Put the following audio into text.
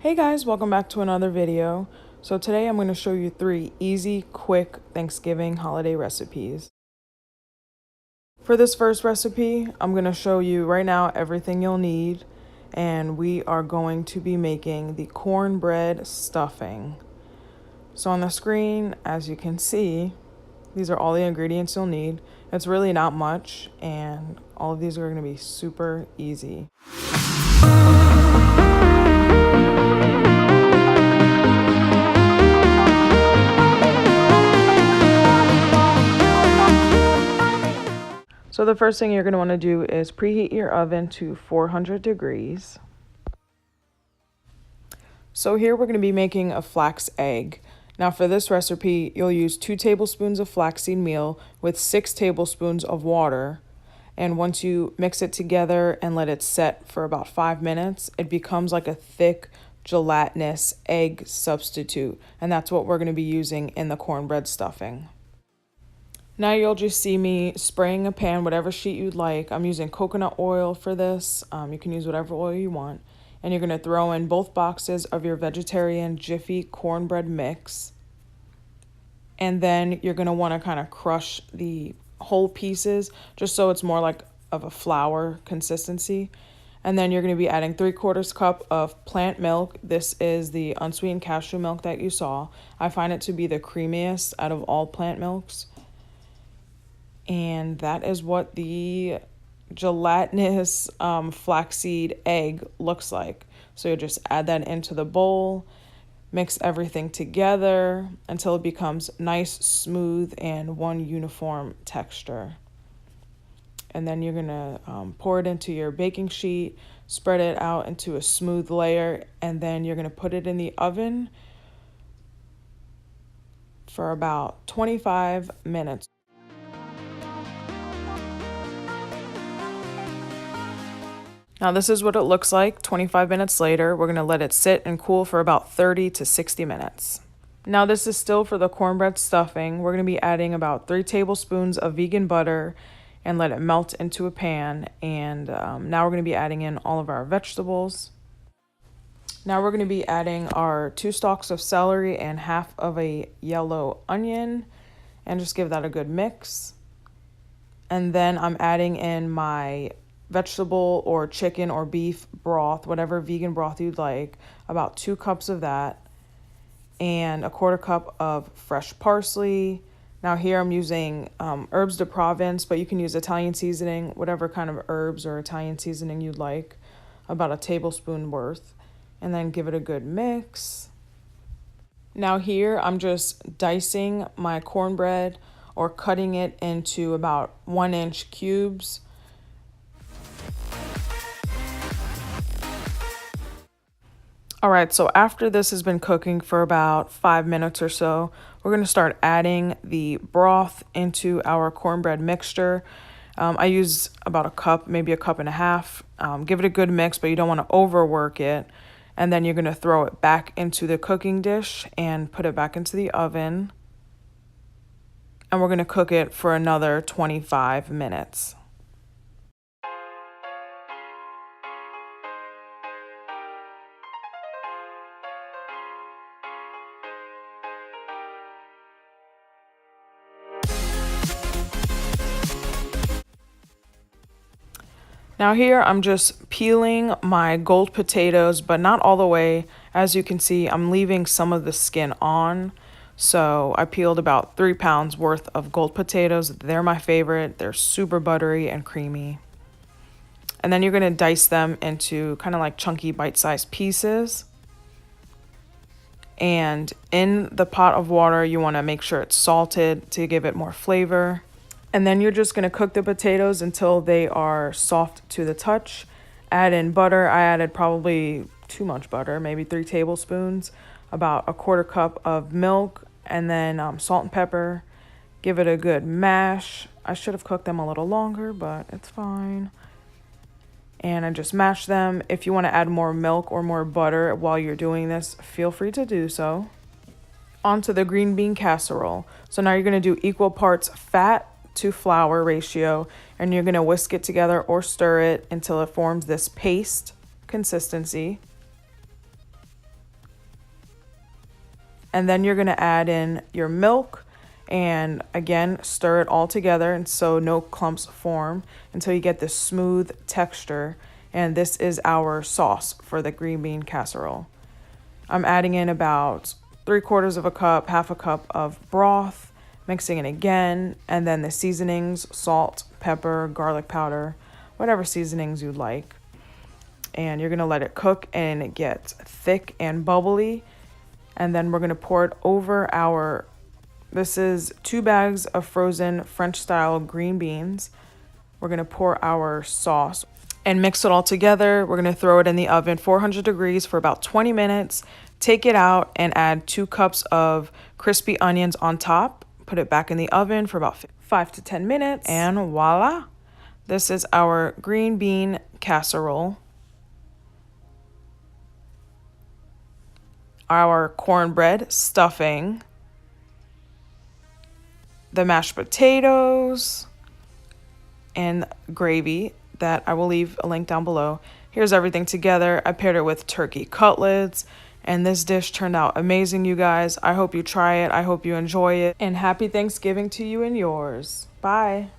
Hey guys, welcome back to another video. So today I'm going to show you 3 easy, quick Thanksgiving holiday recipes. For this first recipe, I'm going to show you right now everything you'll need, and we are going to be making the cornbread stuffing. So on the screen, as you can see, these are all the ingredients you'll need. It's really not much, and all of these are going to be super easy. So the first thing you're going to want to do is preheat your oven to 400 degrees. So here we're going to be making a flax egg. Now for this recipe, you'll use 2 tablespoons of flaxseed meal with 6 tablespoons of water. And once you mix it together and let it set for about 5 minutes, it becomes like a thick, gelatinous egg substitute. And that's what we're going to be using in the cornbread stuffing. Now you'll just see me spraying a pan, whatever sheet you'd like. I'm using coconut oil for this. You can use whatever oil you want. And you're going to throw in both boxes of your vegetarian Jiffy cornbread mix. And then you're going to want to kind of crush the whole pieces just so it's more like of a flour consistency. And then you're going to be adding 3/4 cup of plant milk. This is the unsweetened cashew milk that you saw. I find it to be the creamiest out of all plant milks. And that is what the gelatinous flaxseed egg looks like. So you just add that into the bowl, mix everything together until it becomes nice, smooth, and one uniform texture. And then you're gonna pour it into your baking sheet, spread it out into a smooth layer, and then you're gonna put it in the oven for about 25 minutes. Now this is what it looks like 25 minutes later. We're going to let it sit and cool for about 30 to 60 minutes. Now this is still for the cornbread stuffing. We're going to be adding about 3 tablespoons of vegan butter and let it melt into a pan. And now we're going to be adding in all of our vegetables. Now we're going to be adding our 2 stalks of celery and half of a yellow onion and just give that a good mix. And then I'm adding in my vegetable or chicken or beef broth, whatever vegan broth you'd like, about 2 cups of that, and 1/4 cup of fresh parsley. Now here I'm using herbs de Provence, but you can use Italian seasoning, whatever kind of herbs or Italian seasoning you'd like, about a tablespoon worth, and then give it a good mix. Now here I'm just dicing my cornbread or cutting it into about 1-inch cubes. All right, so after this has been cooking for about 5 minutes or so, we're going to start adding the broth into our cornbread mixture. I use about a cup, maybe a cup and a half. Give it a good mix, but you don't want to overwork it. And then you're going to throw it back into the cooking dish and put it back into the oven. And we're going to cook it for another 25 minutes. Now here I'm just peeling my gold potatoes, but not all the way. As you can see, I'm leaving some of the skin on. So I peeled about 3 pounds worth of gold potatoes. They're my favorite. They're super buttery and creamy. And then you're going to dice them into kind of like chunky bite-sized pieces. And in the pot of water, you want to make sure it's salted to give it more flavor. And then you're just going to cook the potatoes until they are soft to the touch. Add in butter. I added probably too much butter, maybe 3 tablespoons, about 1/4 cup of milk, and then salt and pepper. Give it a good mash. I should have cooked them a little longer, but it's fine. And I just mash them. If you want to add more milk or more butter while you're doing this, feel free to do so. Onto the green bean casserole. So now you're going to do equal parts fat to flour ratio, and you're going to whisk it together or stir it until it forms this paste consistency. And then you're going to add in your milk and again stir it all together and so no clumps form until you get this smooth texture. And this is our sauce for the green bean casserole. I'm adding in about 3/4 of a cup, half a cup of broth, mixing it again, and then the seasonings, salt, pepper, garlic powder, whatever seasonings you'd like. And you're gonna let it cook and it gets thick and bubbly. And then we're gonna pour it over this is 2 bags of frozen French style green beans. We're gonna pour our sauce and mix it all together. We're gonna throw it in the oven, 400 degrees for about 20 minutes. Take it out and add 2 cups of crispy onions on top. Put it back in the oven for about 5 to 10 minutes. And voila, this is our green bean casserole. Our cornbread stuffing, the mashed potatoes, and gravy that I will leave a link down below. Here's everything together. I paired it with turkey cutlets, and this dish turned out amazing, you guys. I hope you try it. I hope you enjoy it. And happy Thanksgiving to you and yours. Bye.